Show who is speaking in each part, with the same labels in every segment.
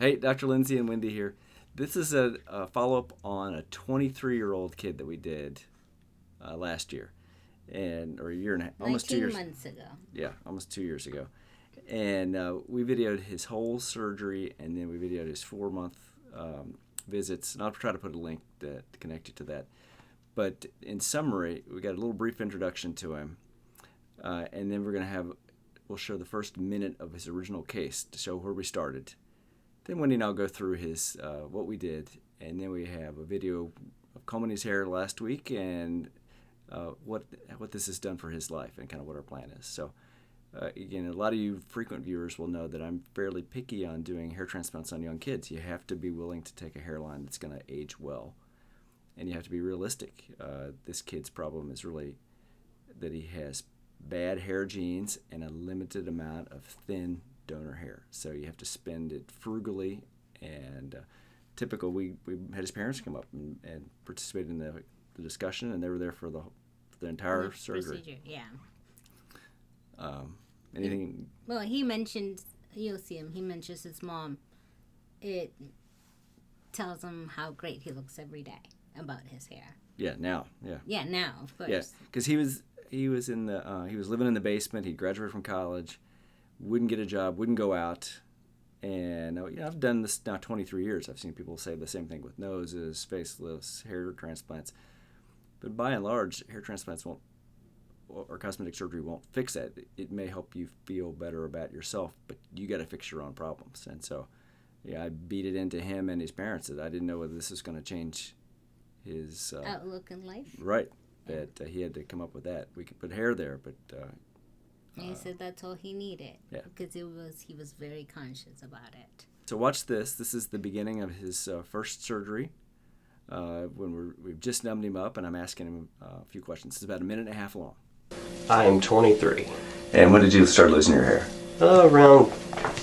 Speaker 1: Hey, Dr. Lindsey and Wendy here. This is a follow-up on a 23-year-old kid that we did last year, or a year and a half, almost 2
Speaker 2: 19
Speaker 1: years.
Speaker 2: months ago.
Speaker 1: Yeah, almost 2 years ago. And we videoed his whole surgery, and then we videoed his 4-month visits. And I'll try to put a link to connect you to that. But in summary, we got a little brief introduction to him, and then we'll show the first minute of his original case to show where we started. Then Wendy and I'll go through his what we did, and then we have a video of combing his hair last week and what this has done for his life and kind of what our plan is. So again, a lot of you frequent viewers will know that I'm fairly picky on doing hair transplants on young kids. You have to be willing to take a hairline that's going to age well, and you have to be realistic. This kid's problem is really that he has bad hair genes and a limited amount of thin donor hair. So you have to spend it frugally. And typical, we had his parents come up and participate in the discussion, and they were there for the entire surgery.
Speaker 2: Procedure, yeah.
Speaker 1: Anything?
Speaker 2: Well, he mentioned, you'll see him, he mentions his mom. It tells him how great he looks every day about his hair.
Speaker 1: Yeah, now, yeah.
Speaker 2: Yeah, now, of course.
Speaker 1: Yeah, because he was living in the basement. He graduated from college, wouldn't get a job, wouldn't go out. And I've done this now 23 years. I've seen people say the same thing with noses, facelifts, hair transplants. But by and large, hair transplants or cosmetic surgery won't fix that. It may help you feel better about yourself, but you got to fix your own problems. And so, yeah, I beat it into him and his parents that I didn't know whether this was going to change his
Speaker 2: outlook in life.
Speaker 1: Right. That he had to come up with that. We could put hair there, but
Speaker 2: and he said that's all he needed.
Speaker 1: Yeah.
Speaker 2: Because he was very conscious about it.
Speaker 1: So watch this. This is the beginning of his first surgery. When we've just numbed him up, and I'm asking him a few questions. It's about a minute and a half long.
Speaker 3: I am 23.
Speaker 1: And when did you start losing your hair?
Speaker 3: Around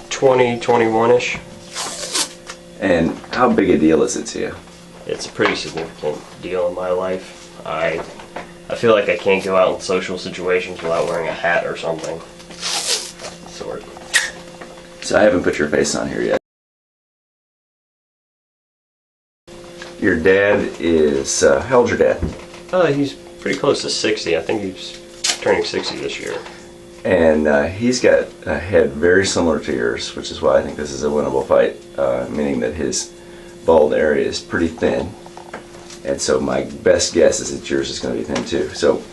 Speaker 3: 20, 21-ish.
Speaker 1: And how big a deal is it to you?
Speaker 3: It's a pretty significant deal in my life. I feel like I can't go out in social situations without wearing a hat or something. Sort.
Speaker 1: So I haven't put your face on here yet. Your dad is, how old's your dad?
Speaker 3: He's pretty close to 60. I think he's turning 60 this year.
Speaker 1: And he's got a head very similar to yours, which is why I think this is a winnable fight, meaning that his bald area is pretty thin. And so my best guess is that yours is going to be thin too. So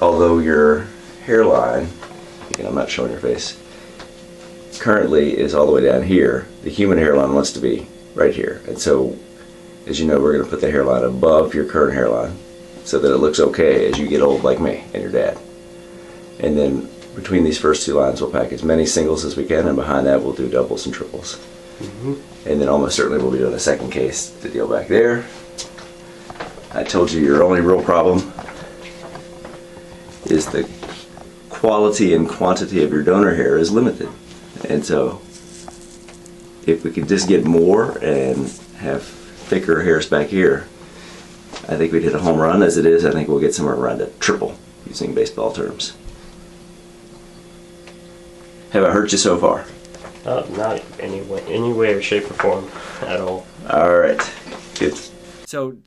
Speaker 1: although your hairline, again, I'm not showing your face, currently is all the way down here, the human hairline wants to be right here. And so, as you know, we're going to put the hairline above your current hairline so that it looks okay as you get old like me and your dad. And then between these first two lines, we'll pack as many singles as we can, and behind that we'll do doubles and triples. Mm-hmm. And then almost certainly we'll be doing a second case to deal back there. I told you your only real problem is the quality and quantity of your donor hair is limited. And so if we could just get more and have thicker hairs back here, I think we'd hit a home run. As it is, I think we'll get somewhere around a triple, using baseball terms. Have I hurt you so far?
Speaker 3: Not any way or shape or form at all.
Speaker 1: All right, good. So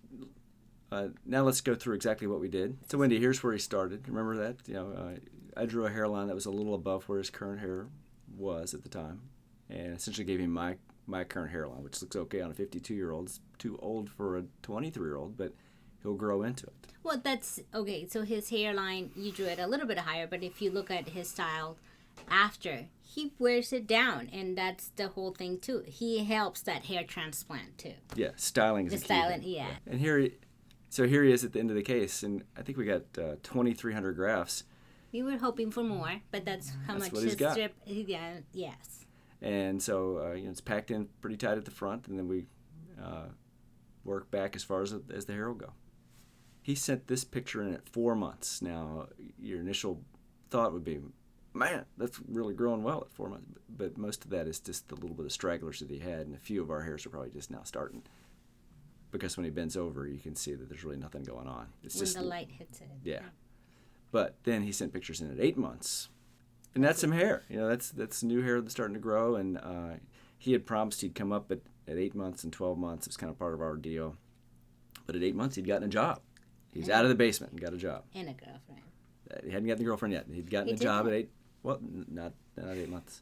Speaker 1: now let's go through exactly what we did. So Wendy, here's where he started. Remember that? I drew a hairline that was a little above where his current hair was at the time, and essentially gave him my current hairline, which looks okay on a 52-year-old. It's too old for a 23-year-old, but he'll grow into it.
Speaker 2: Well, that's okay. So his hairline, you drew it a little bit higher, but if you look at his style after, he wears it down, and that's the whole thing too. He helps that hair transplant too.
Speaker 1: Yeah, styling is
Speaker 2: the
Speaker 1: a key
Speaker 2: styling,
Speaker 1: thing.
Speaker 2: yeah.
Speaker 1: And here he is at the end of the case, and I think we got 2,300 grafts.
Speaker 2: We were hoping for more, but that's how
Speaker 1: That's
Speaker 2: much
Speaker 1: what he's
Speaker 2: his
Speaker 1: got.
Speaker 2: strip. Yeah, yes.
Speaker 1: And so it's packed in pretty tight at the front, and then we work back as far as the hair will go. He sent this picture in at 4 months. Now, your initial thought would be, man, that's really growing well at 4 months. But most of that is just the little bit of stragglers that he had, and a few of our hairs are probably just now starting. Because when he bends over, you can see that there's really nothing going on. It's
Speaker 2: When
Speaker 1: just
Speaker 2: the light hits it.
Speaker 1: Yeah. But then he sent pictures in at 8 months. And that's some hair. That's new hair that's starting to grow. And he had promised he'd come up at 8 months and 12 months. It was kind of part of our deal. But at 8 months, he'd gotten a job. He's out of the basement and got a job.
Speaker 2: And a girlfriend.
Speaker 1: He hadn't gotten a girlfriend yet. He'd gotten a job at 8. Well, not 8 months.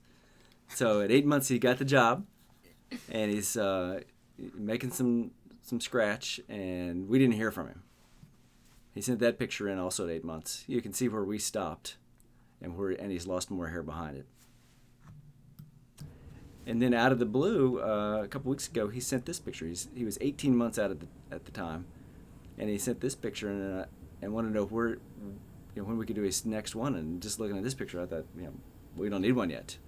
Speaker 1: So at 8 months, he got the job, and he's making some scratch, and we didn't hear from him. He sent that picture in also at 8 months. You can see where we stopped, and he's lost more hair behind it. And then out of the blue, a couple weeks ago, he sent this picture. He was 18 months out at the time, and he sent this picture and wanted to know when we could do his next one. And just looking at this picture, I thought, we don't need one yet,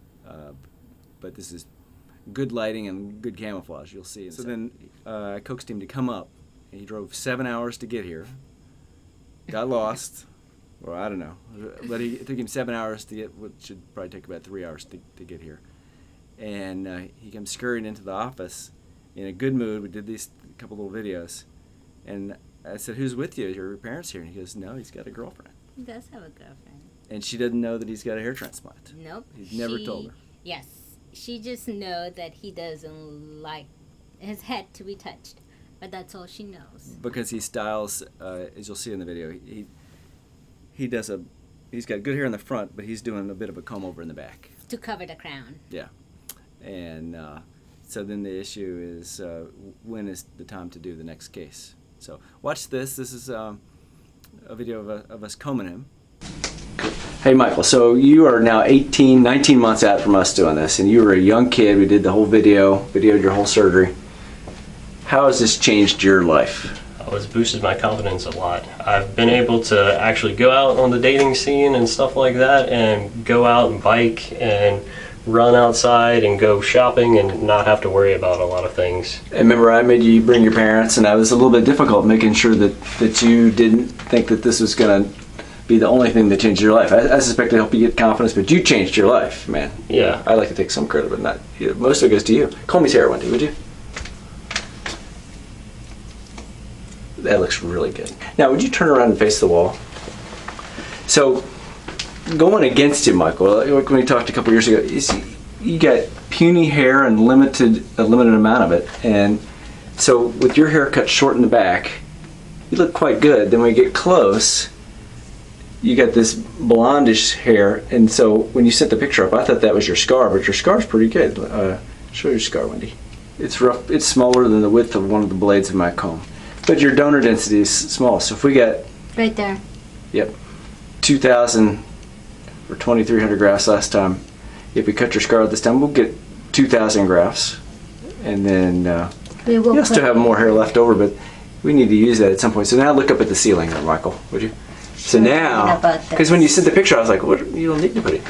Speaker 1: but this is good lighting and good camouflage. You'll see. So then I coaxed him to come up. And he drove 7 hours to get here. Got lost, or I don't know, but it took him 7 hours to get what should probably take about 3 hours to get here. And he comes scurrying into the office in a good mood. We did these couple little videos, and I said, "Who's with you? Are your parents here?" And he goes, "No, he's got a girlfriend."
Speaker 2: He does have a girlfriend.
Speaker 1: And she doesn't know that he's got a hair transplant.
Speaker 2: Nope.
Speaker 1: He's never told her.
Speaker 2: Yes, she just knows that he doesn't like his head to be touched, but that's all she knows.
Speaker 1: Because he styles, as you'll see in the video, he's got good hair in the front, but he's doing a bit of a comb over in the back
Speaker 2: to cover the crown.
Speaker 1: Yeah. And so then the issue is when is the time to do the next case. So watch this. This is a video of us combing him. Hey, Michael, so you are now 19 months out from us doing this, and you were a young kid. We did the whole videoed your whole surgery. How has this changed your life?
Speaker 3: Oh, it's boosted my confidence a lot. I've been able to actually go out on the dating scene and stuff like that, and go out and bike and run outside and go shopping and not have to worry about a lot of things.
Speaker 1: And remember, I made you bring your parents, and I was a little bit difficult making sure that you didn't think that this was going to be the only thing that changed your life. I suspect to help you get confidence, but you changed your life, man.
Speaker 3: Yeah.
Speaker 1: I like to take some credit, but not most of it goes to you. Comb his hair one day, would you? That looks really good. Now, would you turn around and face the wall? So, going against him, Michael, like when we talked a couple years ago, you got puny hair and a limited amount of it, and so with your hair cut short in the back, you look quite good. Then when you get close, you got this blondish hair, and so when you sent the picture up, I thought that was your scar, but your scar's pretty good. Show your scar, Wendy. It's rough. It's smaller than the width of one of the blades of my comb, but your donor density is small. So if we got
Speaker 2: right there,
Speaker 1: yep, 2,000 or 2,300 grafts last time. If we cut your scar this time, we'll get 2,000 grafts, and then you'll still have more hair left over, but we need to use that at some point. So now look up at the ceiling there, Michael, would you? So now, because when you sent the picture, I was like, "What? You don't need to put it."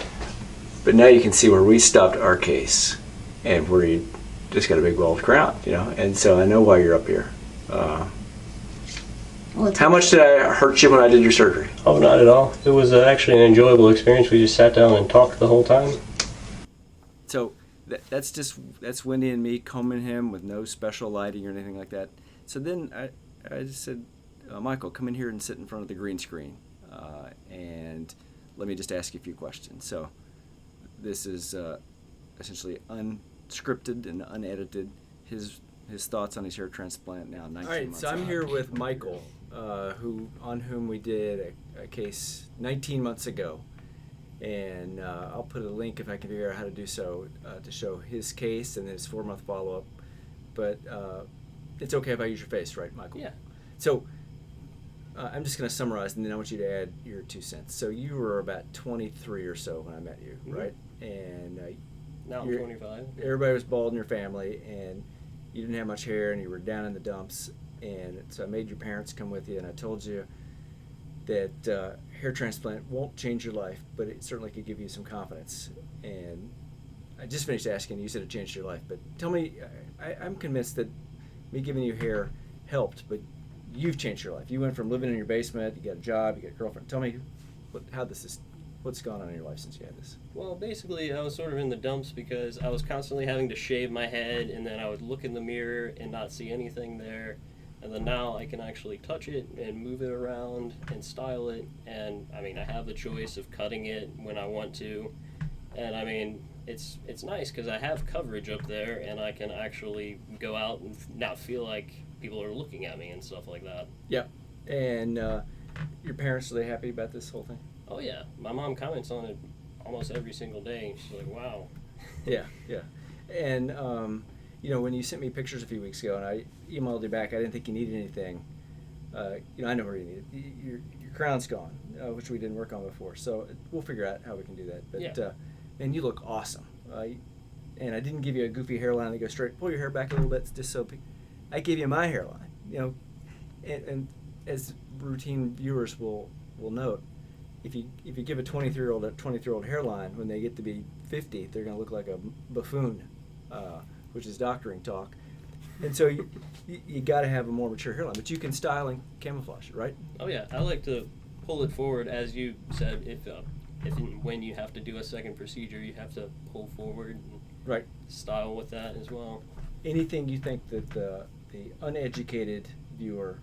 Speaker 1: But now you can see where we stopped our case, and where you just got a big bald crown, And so I know why you're up here. How much did I hurt you when I did your surgery?
Speaker 3: Oh, not at all. It was actually an enjoyable experience. We just sat down and talked the whole time.
Speaker 1: So that's Wendy and me combing him with no special lighting or anything like that. So then I just said, Michael, come in here and sit in front of the green screen, and let me just ask you a few questions. So this is essentially unscripted and unedited. His thoughts on his hair transplant now 19 months. All right, so I'm here with Michael, on whom we did a case 19 months ago, and I'll put a link if I can figure out how to do so to show his case and his 4-month follow-up. But it's okay if I use your face, right, Michael?
Speaker 3: Yeah.
Speaker 1: So I'm just going to summarize, and then I want you to add your 2 cents. So you were about 23 or so when I met you,
Speaker 3: mm-hmm.
Speaker 1: right? And
Speaker 3: now I'm 25.
Speaker 1: Everybody was bald in your family, and you didn't have much hair, and you were down in the dumps. And so I made your parents come with you, and I told you that hair transplant won't change your life, but it certainly could give you some confidence. And I just finished asking, you said it changed your life, but tell me, I'm convinced that me giving you hair helped, but you've changed your life. You went from living in your basement, you got a job, you got a girlfriend. Tell me what's gone on in your life since you had this?
Speaker 3: Well, basically, I was sort of in the dumps because I was constantly having to shave my head, and then I would look in the mirror and not see anything there. And then now I can actually touch it and move it around and style it. And I mean, I have the choice of cutting it when I want to. And I mean, it's nice because I have coverage up there, and I can actually go out and not feel like people are looking at me and stuff like that.
Speaker 1: Yeah. And your parents, are they happy about this whole thing?
Speaker 3: Oh yeah, my mom comments on it almost every single day. She's like, "Wow."
Speaker 1: Yeah, yeah. And when you sent me pictures a few weeks ago, and I emailed you back, I didn't think you needed anything. I know where you need it. Your crown's gone, which we didn't work on before. So we'll figure out how we can do that. But
Speaker 3: Yeah.
Speaker 1: man, you look awesome. And I didn't give you a goofy hairline that goes straight. Pull your hair back a little bit, just so. I gave you my hairline. And as routine viewers will note, if you give a 23-year-old hairline, when they get to be 50, they're going to look like a buffoon, which is doctoring talk. And so you got to have a more mature hairline, but you can style and camouflage it, right?
Speaker 3: Oh yeah, I like to pull it forward, as you said. If and when you have to do a second procedure, you have to pull forward and
Speaker 1: Right.
Speaker 3: style with that as well.
Speaker 1: Anything you think that the uneducated viewer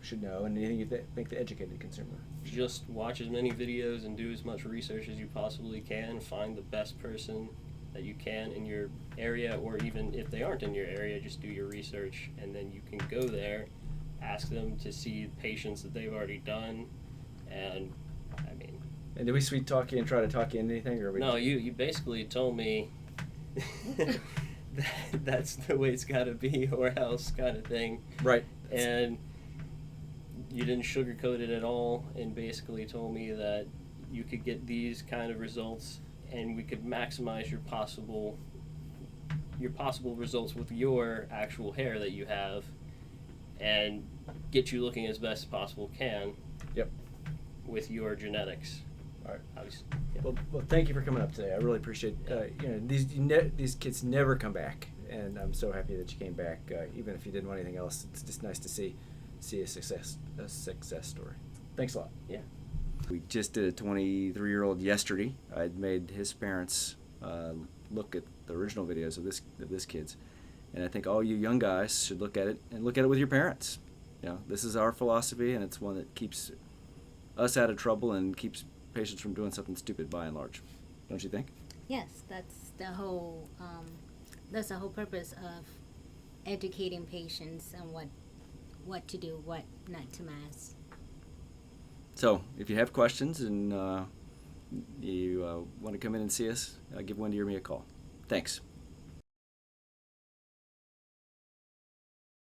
Speaker 1: should know, and anything you think the educated consumer should know?
Speaker 3: Just watch as many videos and do as much research as you possibly can. Find the best person that you can in your area, or even if they aren't in your area, just do your research, and then you can go there, ask them to see patients that they've already done, and I mean.
Speaker 1: And did we sweet talk you and try to talk you into anything, or
Speaker 3: No, you basically told me that's the way it's got to be, or else kind of thing.
Speaker 1: Right.
Speaker 3: And you didn't sugarcoat it at all, and basically told me that you could get these kind of results, and we could maximize your possible results with your actual hair that you have, and get you looking as best as possible can.
Speaker 1: Yep.
Speaker 3: With your genetics.
Speaker 1: All right.
Speaker 3: Obviously.
Speaker 1: Well, thank you for coming up today. I really appreciate. These kids never come back, and I'm so happy that you came back. Even if you didn't want anything else, it's just nice to see a success story. Thanks a lot.
Speaker 3: Yeah.
Speaker 1: We just did a 23-year-old yesterday. I'd made his parents look at the original videos of this kid's, and I think all you young guys should look at it with your parents. This is our philosophy, and it's one that keeps us out of trouble and keeps patients from doing something stupid by and large. Don't you think?
Speaker 2: Yes, that's the whole purpose of educating patients on what to do, what not to mess.
Speaker 1: So, if you have questions and you want to come in and see us, give Wendy or me a call. Thanks.